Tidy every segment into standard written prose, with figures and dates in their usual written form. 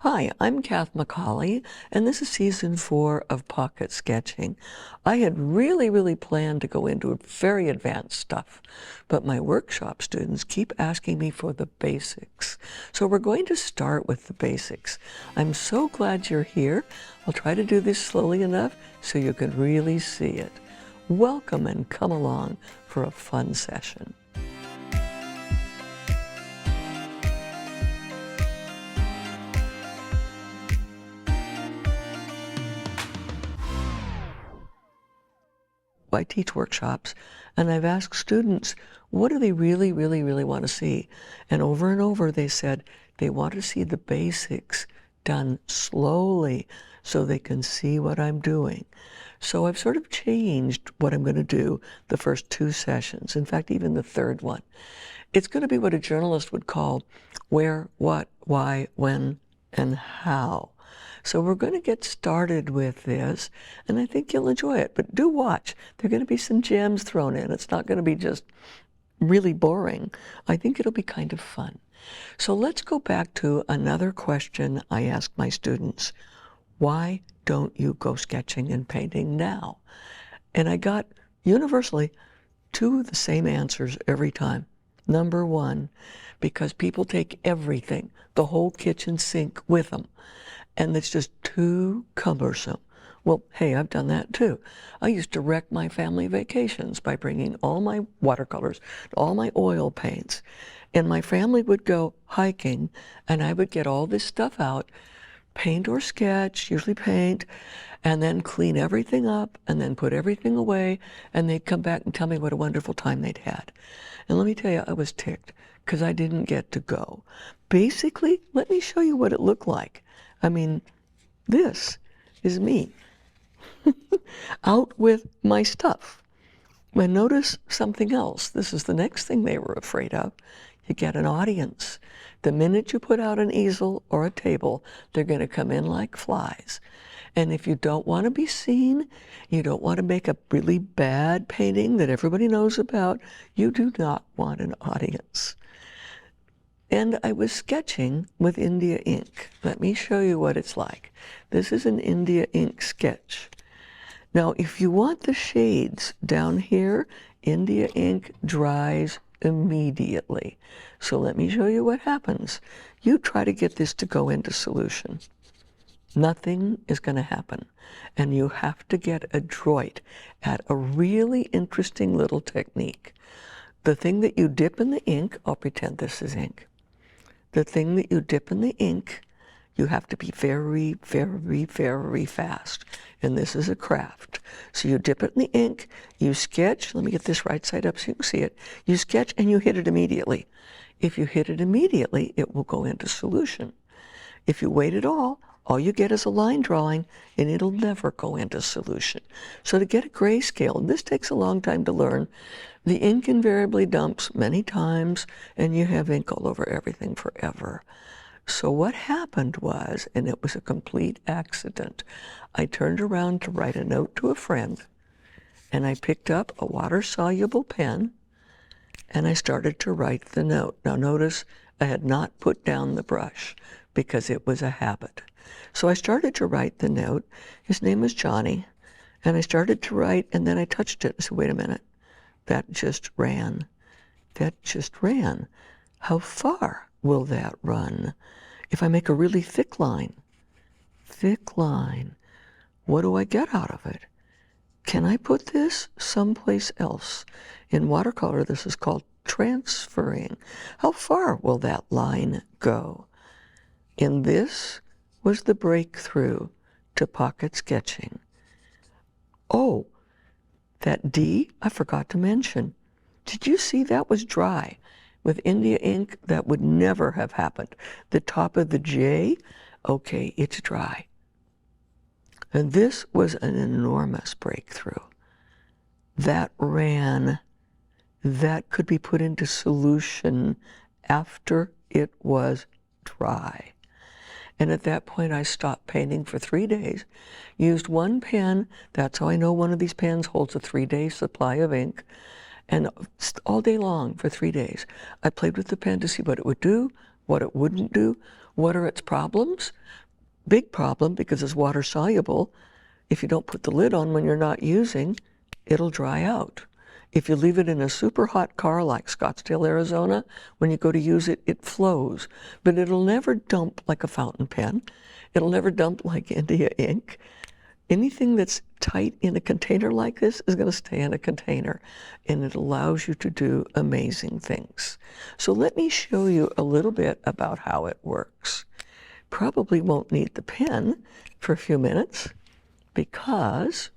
Hi, I'm Kath McCauley, and this is season 4 of Pocket Sketching. I had really planned to go into very advanced stuff, but my workshop students keep asking me for the basics. So we're going to start with the basics. I'm so glad you're here. I'll try to do this slowly enough so you can really see it. Welcome and come along for a fun session. I teach workshops, and I've asked students, what do they really want to see? And over they said they want to see the basics done slowly so they can see what I'm doing. So I've sort of changed what I'm going to do the first 2 sessions, in fact, even the third one. It's going to be what a journalist would call where, what, why, when, and how. So we're going to get started with this, and I think you'll enjoy it. But do watch. There are going to be some gems thrown in. It's not going to be just really boring. I think it'll be kind of fun. So let's go back to another question I ask my students. Why don't you go sketching and painting now? And I got universally 2 of the same answers every time. Number 1, because people take everything, the whole kitchen sink with them. And it's just too cumbersome. Well, hey, I've done that too. I used to wreck my family vacations by bringing all my watercolors, all my oil paints, and my family would go hiking, and I would get all this stuff out, paint or sketch, usually paint, and then clean everything up, and then put everything away, and they'd come back and tell me what a wonderful time they'd had. And let me tell you, I was ticked, because I didn't get to go. Basically, let me show you what it looked like. I mean, this is me out with my stuff. And notice something else. This is the next thing they were afraid of. You get an audience. The minute you put out an easel or a table, they're going to come in like flies. And if you don't want to be seen, you don't want to make a really bad painting that everybody knows about, you do not want an audience. And I was sketching with India ink. Let me show you what it's like. This is an India ink sketch. Now, if you want the shades down here, India ink dries immediately. So let me show you what happens. You try to get this to go into solution. Nothing is going to happen. And you have to get adroit at a really interesting little technique. The thing that you dip in the ink, I'll pretend this is ink. The thing that you dip in the ink, you have to be very fast. And this is a craft. So you dip it in the ink, you sketch. Let me get this right side up so you can see it. You sketch and you hit it immediately. If you hit it immediately, it will go into solution. If you wait at all you get is a line drawing, and it'll never go into solution. So to get a grayscale, and this takes a long time to learn, the ink invariably dumps many times, and you have ink all over everything forever. So what happened was, and it was a complete accident, I turned around to write a note to a friend, and I picked up a water-soluble pen, and I started to write the note. Now notice I had not put down the brush because it was a habit. So I started to write the note. His name was Johnny, and I started to write, and then I touched it and said, wait a minute, that just ran. That just ran. How far will that run? If I make a really thick line, what do I get out of it? Can I put this someplace else? In watercolor, this is called transferring. How far will that line go? In this was the breakthrough to pocket sketching. Oh, that D I forgot to mention. Did you see that was dry? With India ink, that would never have happened. The top of the J, okay, it's dry. And this was an enormous breakthrough. That ran. That could be put into solution after it was dry. And at that point, I stopped painting for 3 days, used one pen. That's how I know one of these pens holds a 3-day supply of ink. And all day long for 3 days, I played with the pen to see what it would do, what it wouldn't do, What are its problems? Big problem, because it's water soluble. If you don't put the lid on when you're not using, it'll dry out. If you leave it in a super hot car like Scottsdale, Arizona, when you go to use it, it flows. But it'll never dump like a fountain pen. It'll never dump like India ink. Anything that's tight in a container like this is going to stay in a container, and it allows you to do amazing things. So let me show you a little bit about how it works. Probably won't need the pen for a few minutes because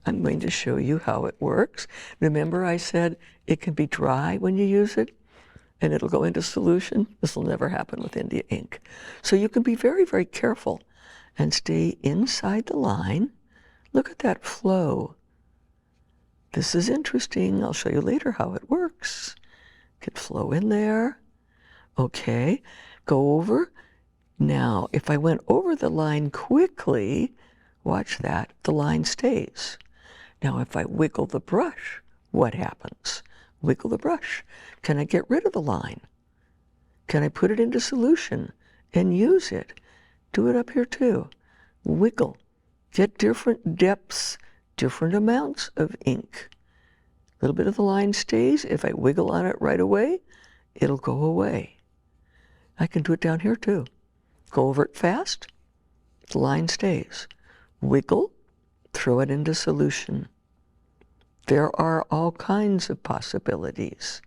I'm going to show you how it works. Remember I said it can be dry when you use it and it'll go into solution? This will never happen with India ink. So you can be very, very careful and stay inside the line. Look at that flow. This is interesting. I'll show you later how it works. Could flow in there. Okay. Go over. Now, if I went over the line quickly, watch that, the line stays. Now, if I wiggle the brush, what happens? Wiggle the brush. Can I get rid of the line? Can I put it into solution and use it? Do it up here too. Wiggle. Get different depths, different amounts of ink. A little bit of the line stays. If I wiggle on it right away, it'll go away. I can do it down here too. Go over it fast, the line stays. Wiggle, throw it into solution. There are all kinds of possibilities.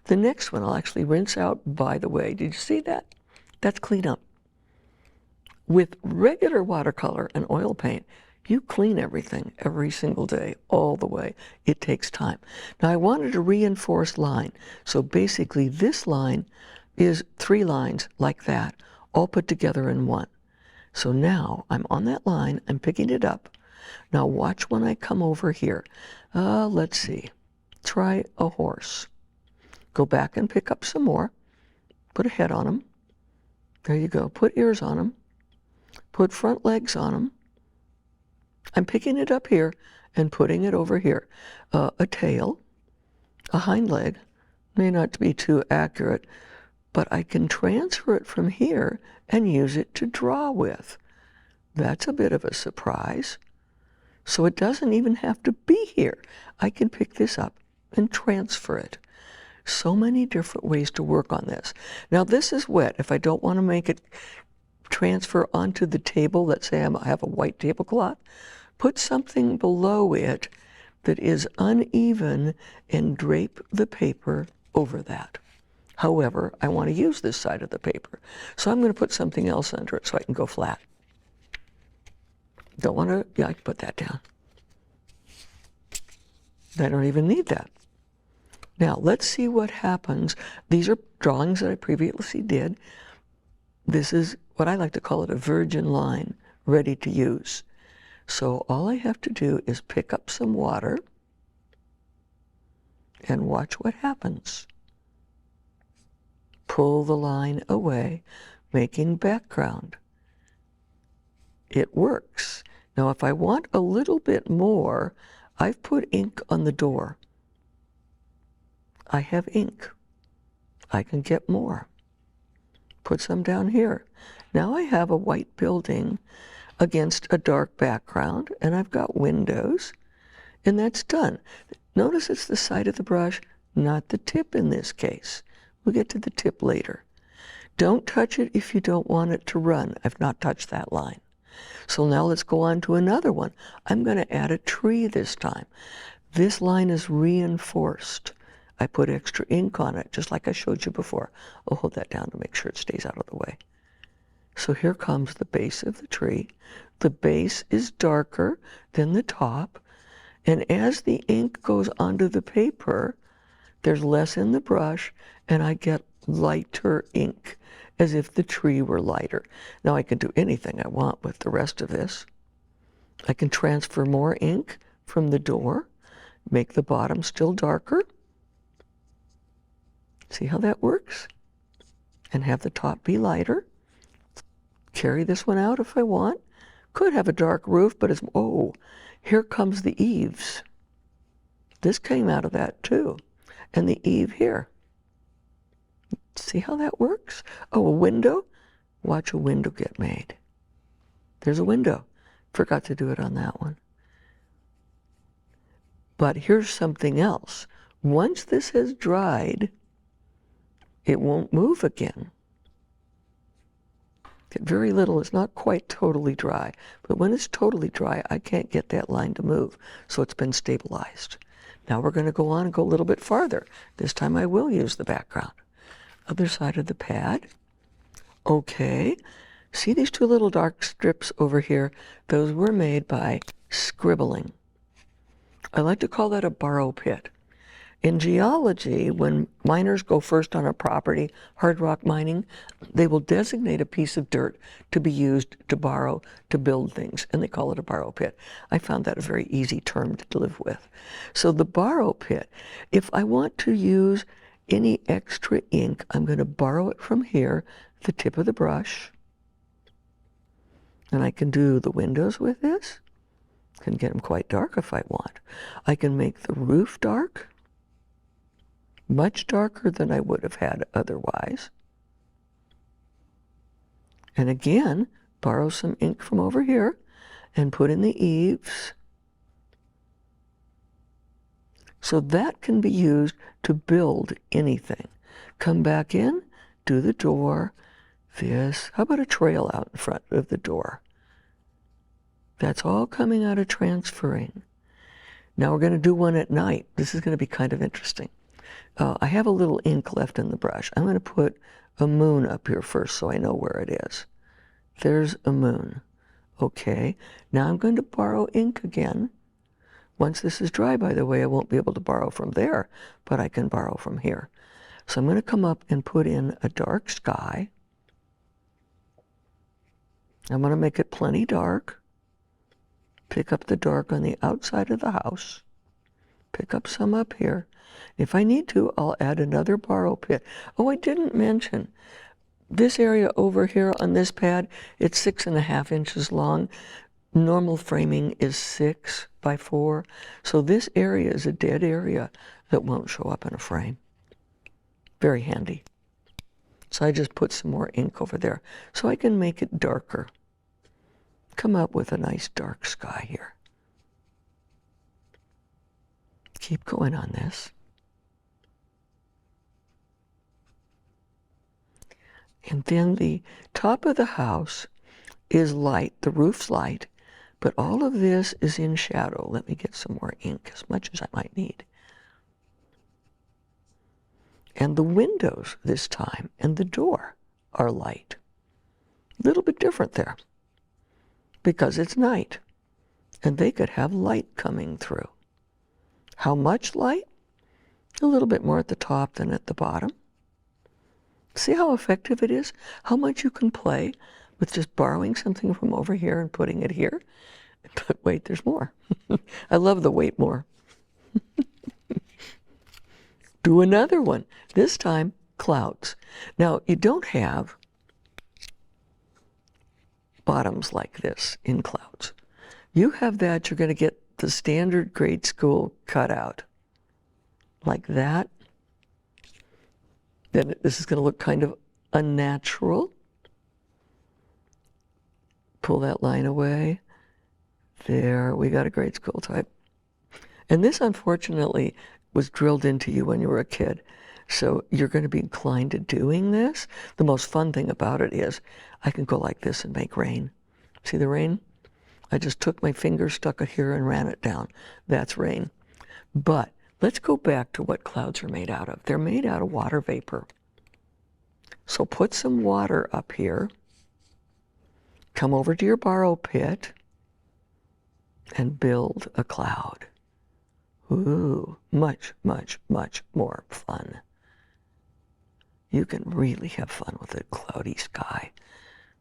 The next one I'll actually rinse out, by the way. Did you see that? That's cleanup. With regular watercolor and oil paint, you clean everything every single day, all the way. It takes time. Now I wanted a reinforced line. So basically this line is 3 lines like that, all put together in one. So now I'm on that line, I'm picking it up. Now watch when I come over here. Let's see, try a horse. Go back and pick up some more. Put a head on him. There you go, put ears on him. Put front legs on him. I'm picking it up here and putting it over here. A tail, a hind leg, may not be too accurate, but I can transfer it from here and use it to draw with. That's a bit of a surprise. So it doesn't even have to be here. I can pick this up and transfer it. So many different ways to work on this. Now this is wet. If I don't want to make it transfer onto the table, let's say I have a white tablecloth, put something below it that is uneven and drape the paper over that. However, I want to use this side of the paper. So I'm going to put something else under it so I can go flat. Don't want to, yeah, I can put that down. I don't even need that. Now, let's see what happens. These are drawings that I previously did. This is what I like to call it a virgin line, ready to use. So all I have to do is pick up some water and watch what happens. Pull the line away, making background. It works. Now, if I want a little bit more, I've put ink on the door. I have ink. I can get more. Put some down here. Now I have a white building against a dark background, and I've got windows, and that's done. Notice it's the side of the brush, not the tip in this case. We'll get to the tip later. Don't touch it if you don't want it to run. I've not touched that line. So now let's go on to another one. I'm going to add a tree this time. This line is reinforced. I put extra ink on it, just like I showed you before. I'll hold that down to make sure it stays out of the way. So here comes the base of the tree. The base is darker than the top. And as the ink goes onto the paper, there's less in the brush, and I get lighter ink, as if the tree were lighter. Now I can do anything I want with the rest of this. I can transfer more ink from the door, make the bottom still darker. See how that works? And have the top be lighter. Carry this one out if I want. Could have a dark roof, but it's, oh, here comes the eaves. This came out of that too. And the eave here. See how that works? Oh, a window? Watch a window get made. There's a window. Forgot to do it on that one. But here's something else. Once this has dried, it won't move again. Get very little. It's not quite totally dry. But when it's totally dry, I can't get that line to move. So it's been stabilized. Now we're going to go on and go a little bit farther. This time I will use the background. Other side of the pad. Okay. See these two little dark strips over here? Those were made by scribbling. I like to call that a borrow pit. In geology, when miners go first on a property, hard rock mining, they will designate a piece of dirt to be used to borrow to build things, and they call it a borrow pit. I found that a very easy term to live with. So the borrow pit, if I want to use any extra ink, I'm going to borrow it from here, the tip of the brush, and I can do the windows with this. Can get them quite dark if I want. I can make the roof dark, much darker than I would have had otherwise. And again, borrow some ink from over here and put in the eaves. So that can be used to build anything. Come back in, do the door, this. How about a trail out in front of the door? That's all coming out of transferring. Now we're going to do one at night. This is going to be kind of interesting. I have a little ink left in the brush. I'm going to put a moon up here first so I know where it is. There's a moon. Okay, now I'm going to borrow ink again. Once this is dry, by the way, I won't be able to borrow from there, but I can borrow from here. So I'm going to come up and put in a dark sky. I'm going to make it plenty dark. Pick up the dark on the outside of the house. Pick up some up here. If I need to, I'll add another borrow pit. Oh, I didn't mention, this area over here on this pad, it's 6.5 inches long. Normal framing is 6 by 4. So this area is a dead area that won't show up in a frame. Very handy. So I just put some more ink over there so I can make it darker. Come up with a nice dark sky here. Keep going on this. And then the top of the house is light, the roof's light, but all of this is in shadow. Let me get some more ink, as much as I might need. And the windows this time and the door are light. A little bit different there, because it's night, and they could have light coming through. How much light? A little bit more at the top than at the bottom. See how effective it is? How much you can play with just borrowing something from over here and putting it here. But wait, there's more. I love the wait more. Do another one. This time, clouds. Now, you don't have bottoms like this in clouds. You have that, you're going to get the standard grade school cutout. Like that. Then this is going to look kind of unnatural. Pull that line away. There, we got a grade school type. And this, unfortunately, was drilled into you when you were a kid. So you're going to be inclined to doing this. The most fun thing about it is I can go like this and make rain. See the rain? I just took my finger, stuck it here, and ran it down. That's rain. But let's go back to what clouds are made out of. They're made out of water vapor. So put some water up here. Come over to your borrow pit and build a cloud. Ooh, much, much, much more fun. You can really have fun with a cloudy sky.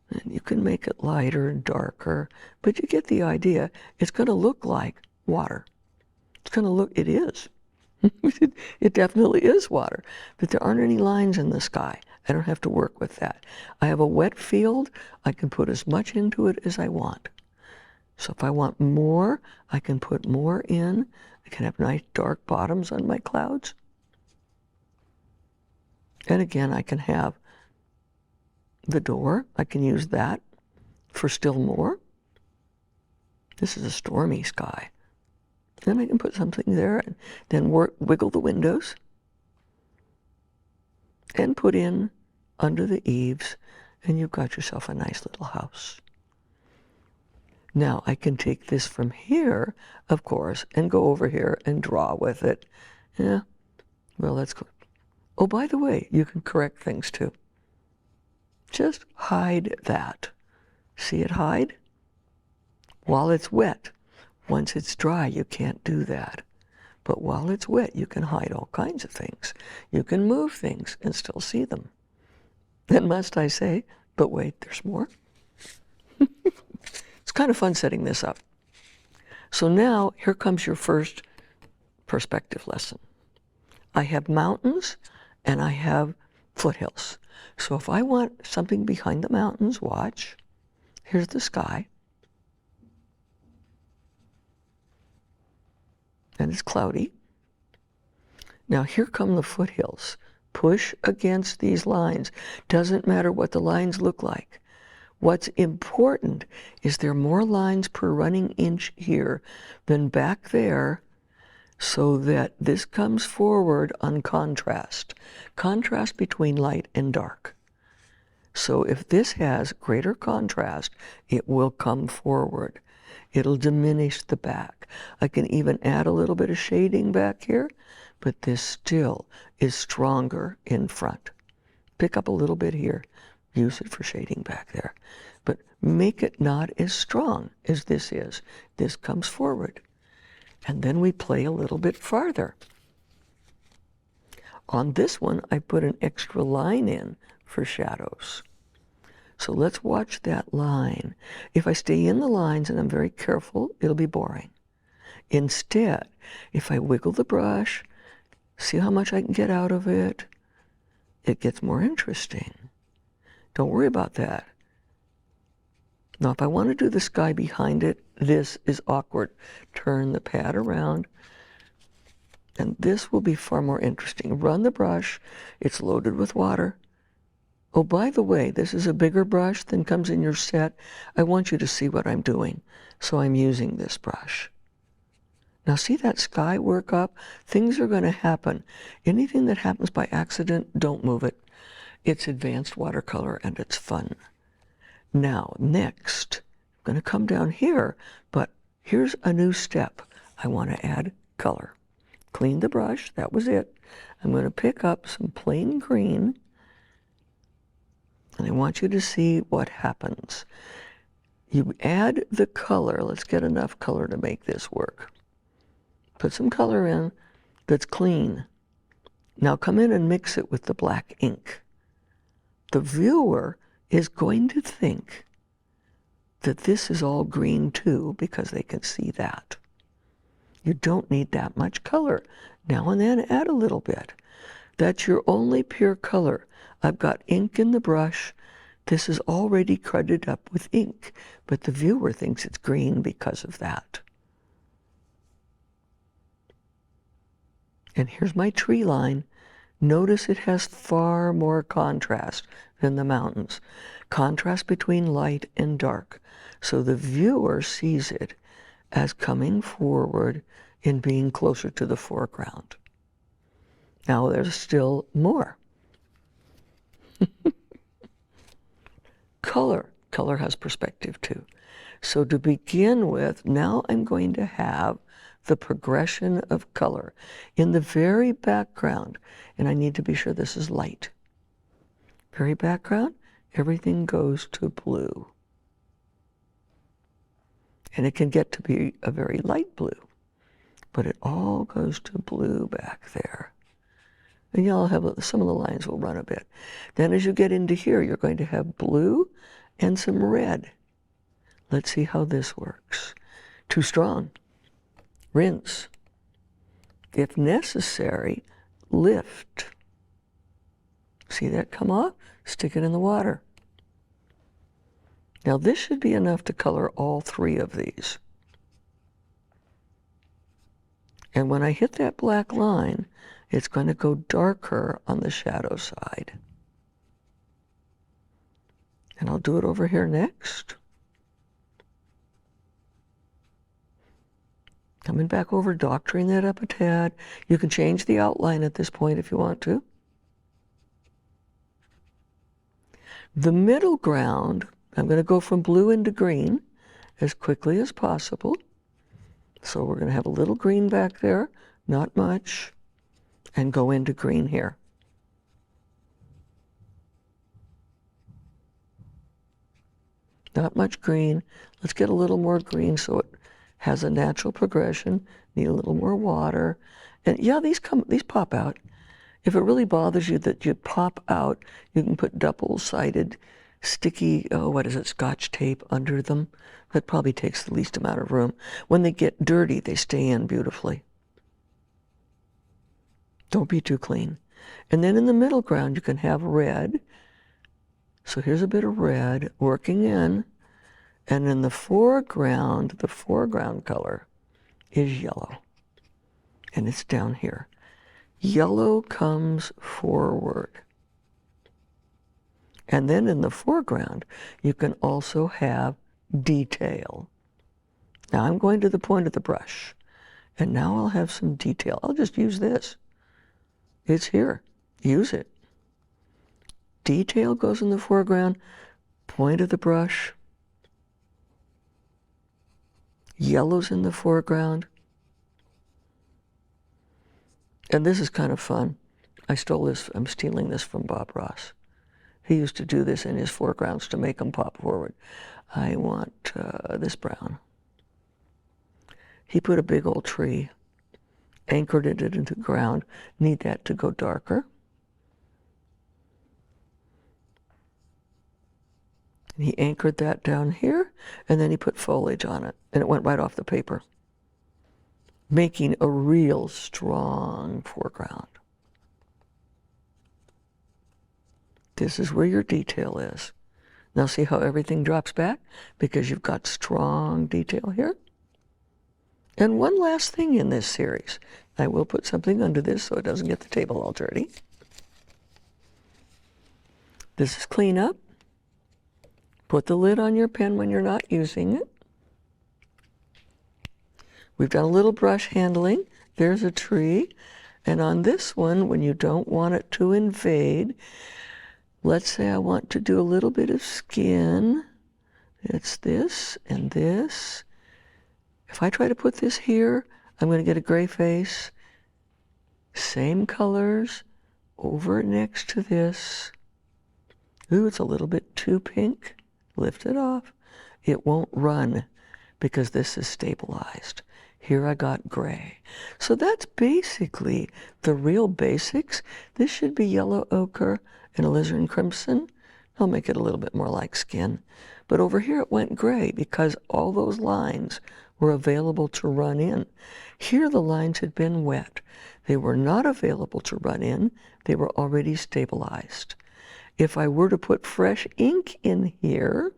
And you can make it lighter and darker, but you get the idea. It's going to look like water. It's going to look, it is. It definitely is water, but there aren't any lines in the sky. I don't have to work with that. I have a wet field. I can put as much into it as I want. So if I want more, I can put more in. I can have nice dark bottoms on my clouds. And again, I can have the door. I can use that for still more. This is a stormy sky. Then I can put something there and then wiggle the windows and put in under the eaves, and you've got yourself a nice little house. Now I can take this from here, of course, and go over here and draw with it. Yeah, well, that's good. Oh, by the way, you can correct things too. Just hide that. See it hide? While it's wet. Once it's dry, you can't do that. But while it's wet, you can hide all kinds of things. You can move things and still see them. Then must I say, but wait, there's more. It's kind of fun setting this up. So now, here comes your first perspective lesson. I have mountains and I have foothills. So if I want something behind the mountains, watch. Here's the sky. And it's cloudy. Now here come the foothills. Push against these lines. Doesn't matter what the lines look like. What's important is there are more lines per running inch here than back there, so that this comes forward on contrast. Contrast between light and dark. So if this has greater contrast, it will come forward. It'll diminish the back. I can even add a little bit of shading back here, but this still is stronger in front. Pick up a little bit here. Use it for shading back there. But make it not as strong as this is. This comes forward. And then we play a little bit farther. On this one, I put an extra line in for shadows. So let's watch that line. If I stay in the lines and I'm very careful, it'll be boring. Instead, if I wiggle the brush, see how much I can get out of it, it gets more interesting. Don't worry about that. Now, if I want to do the sky behind it, this is awkward. Turn the pad around, and this will be far more interesting. Run the brush. It's loaded with water. Oh, by the way, this is a bigger brush than comes in your set. I want you to see what I'm doing, so I'm using this brush. Now see that sky work up? Things are going to happen. Anything that happens by accident, don't move it. It's advanced watercolor and it's fun. Now, next, I'm going to come down here, but here's a new step. I want to add color. Clean the brush, that was it. I'm going to pick up some plain green, and I want you to see what happens. You add the color. Let's get enough color to make this work. Put some color in that's clean. Now come in and mix it with the black ink. The viewer is going to think that this is all green too, because they can see that. You don't need that much color. Now and then add a little bit. That's your only pure color. I've got ink in the brush. This is already crudted up with ink, but the viewer thinks it's green because of that. And here's my tree line. Notice it has far more contrast than the mountains. Contrast between light and dark. So the viewer sees it as coming forward and being closer to the foreground. Now there's still more. Color. Color has perspective too. So to begin with, now I'm going to have the progression of color. In the very background, and I need to be sure this is light. Very background, everything goes to blue. And it can get to be a very light blue, but it all goes to blue back there. And you'll have, some of the lines will run a bit. Then as you get into here, you're going to have blue and some red. Let's see how this works. Too strong. Rinse. If necessary, lift. See that come off? Stick it in the water. Now this should be enough to color all three of these. And when I hit that black line, It's going to go darker on the shadow side. And I'll do it over here next. Coming back over, doctoring that up a tad. You can change the outline at this point if you want to. The middle ground, I'm going to go from blue into green as quickly as possible. So we're going to have a little green back there, not much, and go into green here. Not much green. Let's get a little more green so it has a natural progression. Need a little more water. And yeah, these pop out. If it really bothers you that you pop out, you can put double-sided sticky, Scotch tape under them. That probably takes the least amount of room. When they get dirty, they stay in beautifully. Don't be too clean. And then in the middle ground, you can have red. So here's a bit of red working in. And in the foreground color is yellow. And it's down here. Yellow comes forward. And then in the foreground, you can also have detail. Now I'm going to the point of the brush. And now I'll have some detail. I'll just use this. It's here. Use it. Detail goes in the foreground. Point of the brush. Yellow's in the foreground. And this is kind of fun. I'm stealing this from Bob Ross. He used to do this in his foregrounds to make them pop forward. I want this brown. He put a big old tree, anchored it into the ground. Need that to go darker. And he anchored that down here, and then he put foliage on it, and it went right off the paper, making a real strong foreground. This is where your detail is. Now see how everything drops back? Because you've got strong detail here. And one last thing in this series. I will put something under this so it doesn't get the table all dirty. This is cleanup. Put the lid on your pen when you're not using it. We've done a little brush handling. There's a tree. And on this one, when you don't want it to invade, let's say I want to do a little bit of skin. It's this and this. If I try to put this here, I'm going to get a gray face. Same colors over next to this. Ooh, it's a little bit too pink. Lift it off. It won't run because this is stabilized. Here I got gray. So that's basically the real basics. This should be yellow ochre and alizarin crimson. I'll make it a little bit more like skin. But over here it went gray because all those lines were available to run in. Here the lines had been wet. They were not available to run in. They were already stabilized. If I were to put fresh ink in here,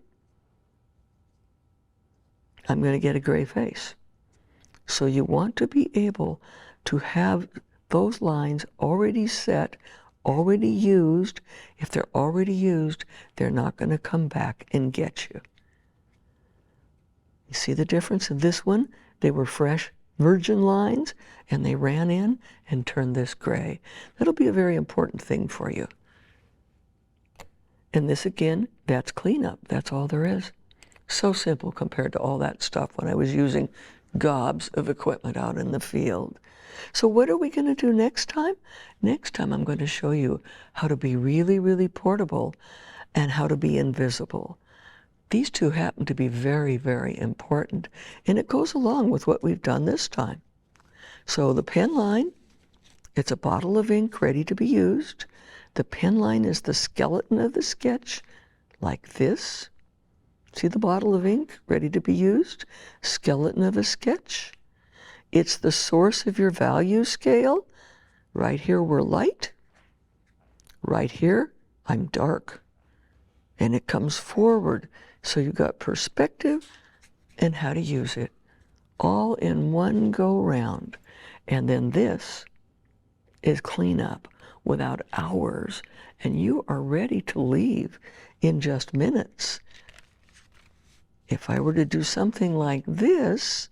I'm going to get a gray face. So you want to be able to have those lines already set, already used. If they're already used, they're not going to come back and get you. You see the difference in this one? They were fresh, virgin lines, and they ran in and turned this gray. That'll be a very important thing for you. And this again, that's cleanup. That's all there is. So simple compared to all that stuff when I was using gobs of equipment out in the field. So what are we going to do next time? Next time I'm going to show you how to be really, really portable and how to be invisible. These two happen to be very, very important, and it goes along with what we've done this time. So the pen line, it's a bottle of ink ready to be used. The pen line is the skeleton of the sketch, like this. See the bottle of ink ready to be used? Skeleton of a sketch. It's the source of your value scale. Right here we're light. Right here I'm dark. And it comes forward. So you've got perspective and how to use it all in one go round. And then this is cleanup without hours, and you are ready to leave in just minutes. If I were to do something like this,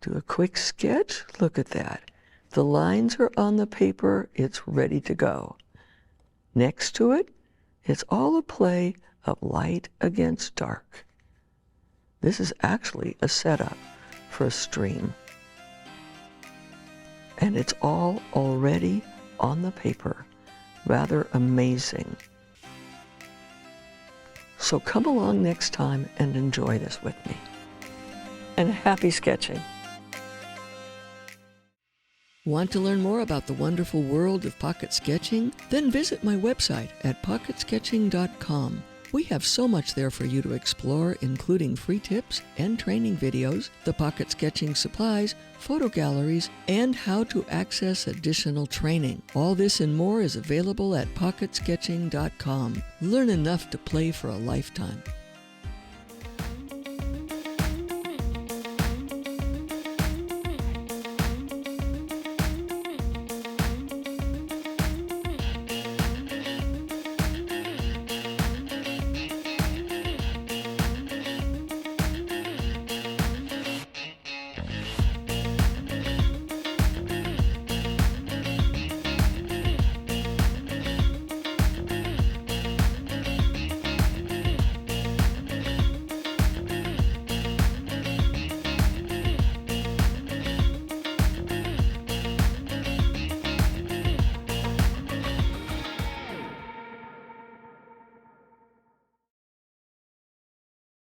do a quick sketch, look at that. The lines are on the paper, it's ready to go. Next to it, it's all a play of light against dark. This is actually a setup for a stream. And it's all already on the paper. Rather amazing. So come along next time and enjoy this with me. And happy sketching. Want to learn more about the wonderful world of pocket sketching? Then visit my website at pocketsketching.com. We have so much there for you to explore, including free tips and training videos, the pocket sketching supplies, photo galleries, and how to access additional training. All this and more is available at pocketsketching.com. Learn enough to play for a lifetime.